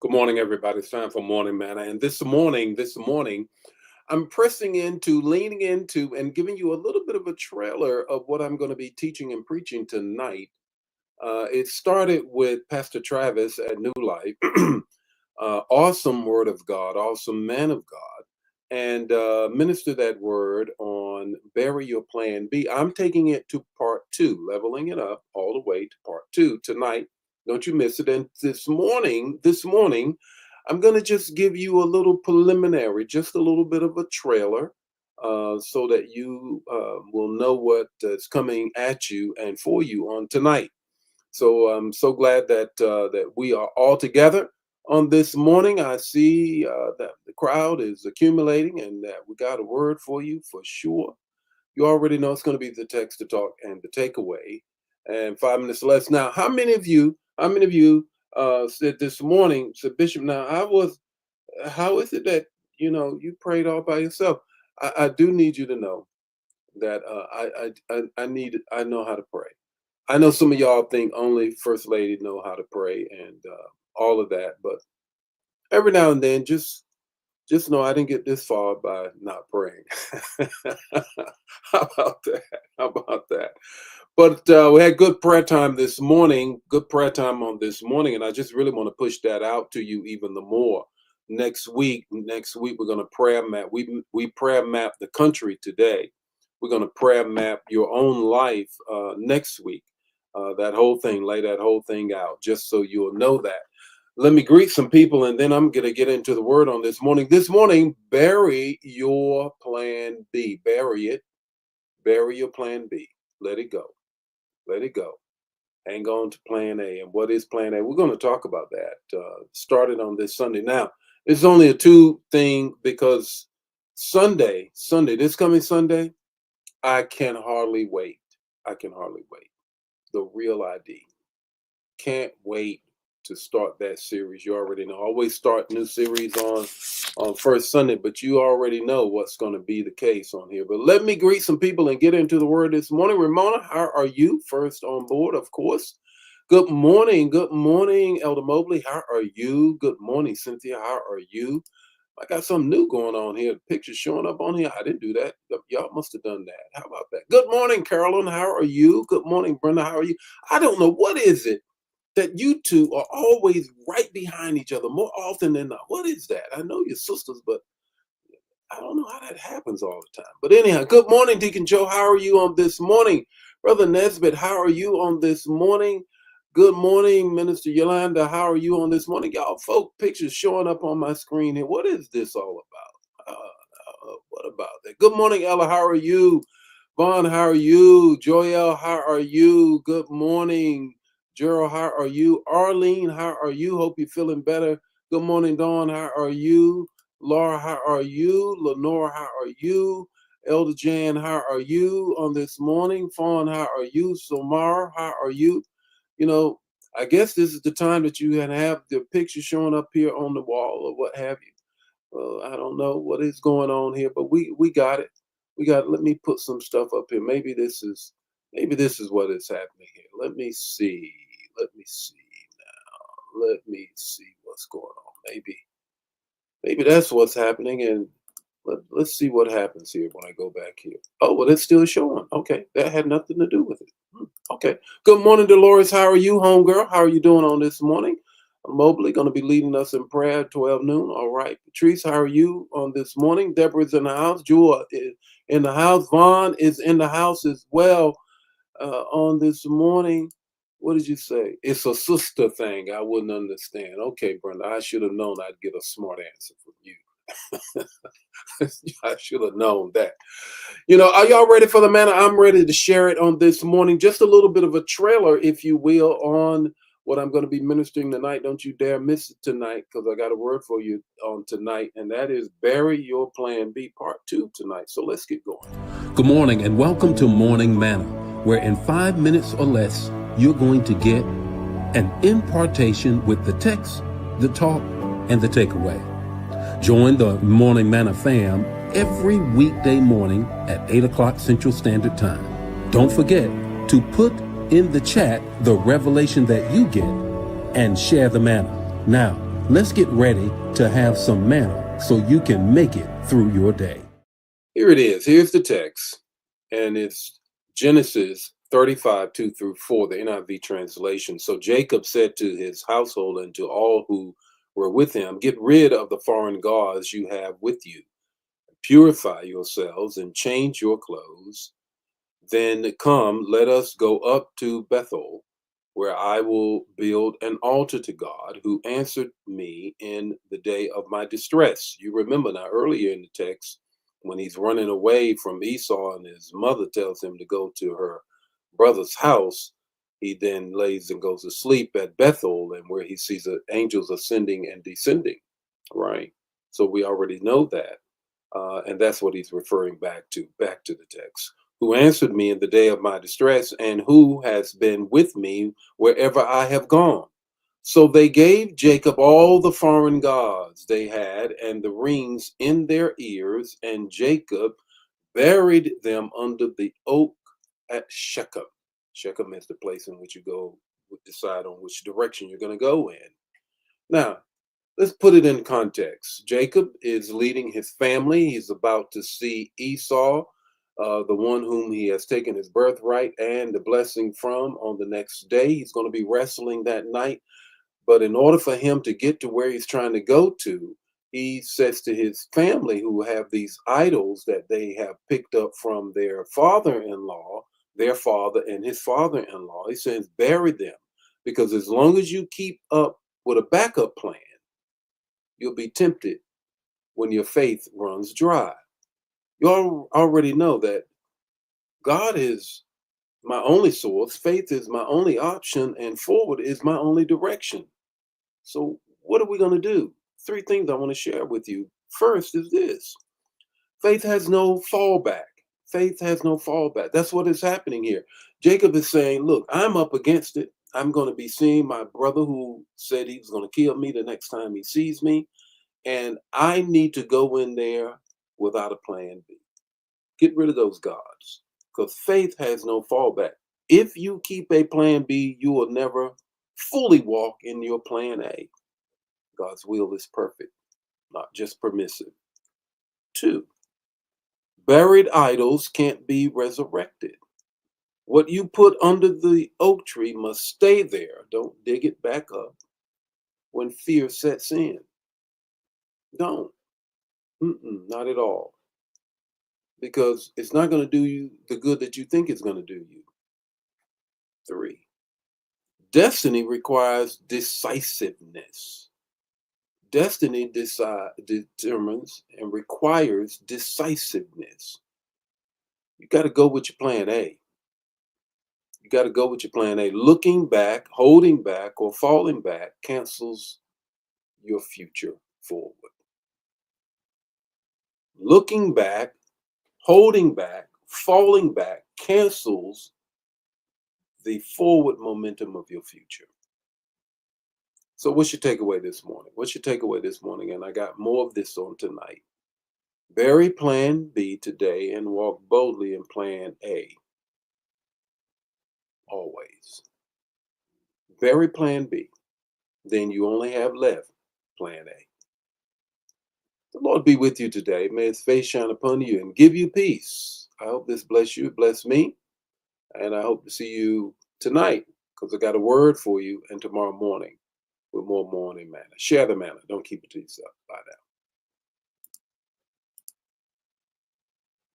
Good morning, everybody. It's time for Morning Manna. And this morning, I'm pressing into, leaning into, and giving you a little bit of a trailer of what I'm going to be teaching and preaching tonight. It started with Pastor Travis at New Life. Awesome word of God, awesome man of God, and minister that word on bury your plan B. I'm taking it to part two, leveling it up all the way to part two tonight. Don't you miss it. And this morning, I'm going to just give you a little preliminary, just a little bit of a trailer, so that you will know what is coming at you and for you on tonight. So I'm so glad that we are all together on this morning. I see that the crowd is accumulating and that we got a word for you for sure. You already know it's going to be the text to talk and the takeaway. And 5 minutes less. Now, how many of you said this morning, said Bishop? Now, how is it that you prayed all by yourself? I do need you to know that I know how to pray. I know some of y'all think only First Lady know how to pray and all of that, but every now and then, just know I didn't get this far by not praying. How about that? How about that? But we had good prayer time this morning, good prayer time on this morning, and I just really want to push that out to you even the more. Next week we're going to prayer map. We prayer map the country today. We're going to prayer map your own life next week. That whole thing, lay that whole thing out, just so you'll know that. Let me greet some people, and then I'm going to get into the word on this morning. This morning, bury your plan B. Bury it. Bury your plan B. Let it go. Let it go. Hang on to plan A. And what is plan A? We're going to talk about that. Started on this Sunday. Now, it's only a two thing because this coming Sunday, I can hardly wait. I can hardly wait. The Real ID. Can't wait to start that series. You already know. I always start new series on first Sunday, but you already know what's going to be the case on here. But let me greet some people and get into the word this morning. Ramona, how are you? First on board, of course. Good morning. Good morning, Elder Mobley. How are you? Good morning, Cynthia. How are you? I got something new going on here. Pictures showing up on here. I didn't do that. Y'all must have done that. How about that? Good morning, Carolyn. How are you? Good morning, Brenda. How are you? I don't know. What is it that you two are always right behind each other more often than not? What is that? I know you're sisters, but I don't know how that happens all the time. But anyhow, good morning, Deacon Joe. How are you on this morning? Brother Nesbitt, how are you on this morning? Good morning, Minister Yolanda. How are you on this morning? Y'all, folk, pictures showing up on my screen here. What is this all about? What about that? Good morning, Ella. How are you? Vaughn, how are you? Joel, how are you? Good morning. Gerald, how are you? Arlene, how are you? Hope you're feeling better. Good morning, Dawn. How are you? Laura, how are you? Lenore, how are you? Elder Jan, how are you on this morning? Fawn, how are you? Somara, how are you? You know, I guess this is the time that you can have the picture showing up here on the wall or what have you. Well, I don't know what is going on here, but we got it. We got. Let me put some stuff up here. Maybe this is what is happening here. Let me see. Let me see now. Let me see what's going on. Maybe that's what's happening, and let's see what happens here when I go back here. Oh, well, it's still showing. Okay, that had nothing to do with it. Okay. Good morning, Dolores. How are you, homegirl? How are you doing on this morning? Mobley going to be leading us in prayer at 12 noon. All right. Patrice, how are you on this morning? Deborah's in the house. Jewel is in the house. Vaughn is in the house as well on this morning. What did you say? It's a sister thing. I wouldn't understand. Okay, Brenda, I should have known I'd get a smart answer from you. I should have known that. Are y'all ready for the manna? I'm ready to share it on this morning. Just a little bit of a trailer, if you will, on what I'm going to be ministering tonight. Don't you dare miss it tonight, because I got a word for you on tonight, and that is bury your plan B, part 2 tonight. So let's get going. Good morning and welcome to Morning Manna, where in 5 minutes or less, you're going to get an impartation with the text, the talk, and the takeaway. Join the Morning Manna fam every weekday morning at 8 o'clock Central Standard Time. Don't forget to put in the chat the revelation that you get and share the manna. Now, Let's get ready to have some manna so you can make it through your day. Here it is. Here's the text. And it's Genesis 35, 2 through 4, the NIV translation. So Jacob said to his household and to all who were with him, get rid of the foreign gods you have with you. Purify yourselves and change your clothes. Then come, let us go up to Bethel, where I will build an altar to God who answered me in the day of my distress. You remember now earlier in the text when he's running away from Esau and his mother tells him to go to her brother's house, he then lays and goes to sleep at Bethel and where he sees the angels ascending and descending, right? So we already know that. And that's what he's referring back to the text. Who answered me in the day of my distress, and who has been with me wherever I have gone. So they gave Jacob all the foreign gods they had and the rings in their ears, and Jacob buried them under the oak at Shechem. Shechem is the place in which you go decide on which direction you're going to go in. Now, let's put it in context. Jacob is leading his family. He's about to see Esau, the one whom he has taken his birthright and the blessing from on the next day. He's going to be wrestling that night. But in order for him to get to where he's trying to go to, he says to his family, who have these idols that they have picked up from their father in law, their father and his father in law, he says, bury them. Because as long as you keep up with a backup plan, you'll be tempted when your faith runs dry. You already know that God is my only source, faith is my only option, and forward is my only direction. So, what are we going to do? Three things I want to share with you. First is this: faith has no fallback. Faith has no fallback. That's what is happening here. Jacob is saying, look, I'm up against it. I'm going to be seeing my brother who said he was going to kill me the next time he sees me. And I need to go in there without a plan B. Get rid of those gods because faith has no fallback. If you keep a plan B, you will never fully walk in your plan A. God's will is perfect, not just permissive. Two, buried idols can't be resurrected. What you put under the oak tree must stay there. Don't dig it back up when fear sets in. Don't. Not at all. Because it's not going to do you the good that you think it's going to do you. Three, destiny requires decisiveness. Destiny determines and requires decisiveness. You got to go with your plan A. You got to go with your plan A. Looking back, holding back, or falling back cancels your future forward. Looking back, holding back, falling back cancels the forward momentum of your future. So what's your takeaway this morning? What's your takeaway this morning? And I got more of this on tonight. Bury plan B today and walk boldly in plan A. Always. Bury plan B. Then you only have left plan A. The Lord be with you today. May his face shine upon you and give you peace. I hope this bless you, bless me. And I hope to see you tonight because I got a word for you and tomorrow morning with more morning manna. Share the manna. Don't keep it to yourself.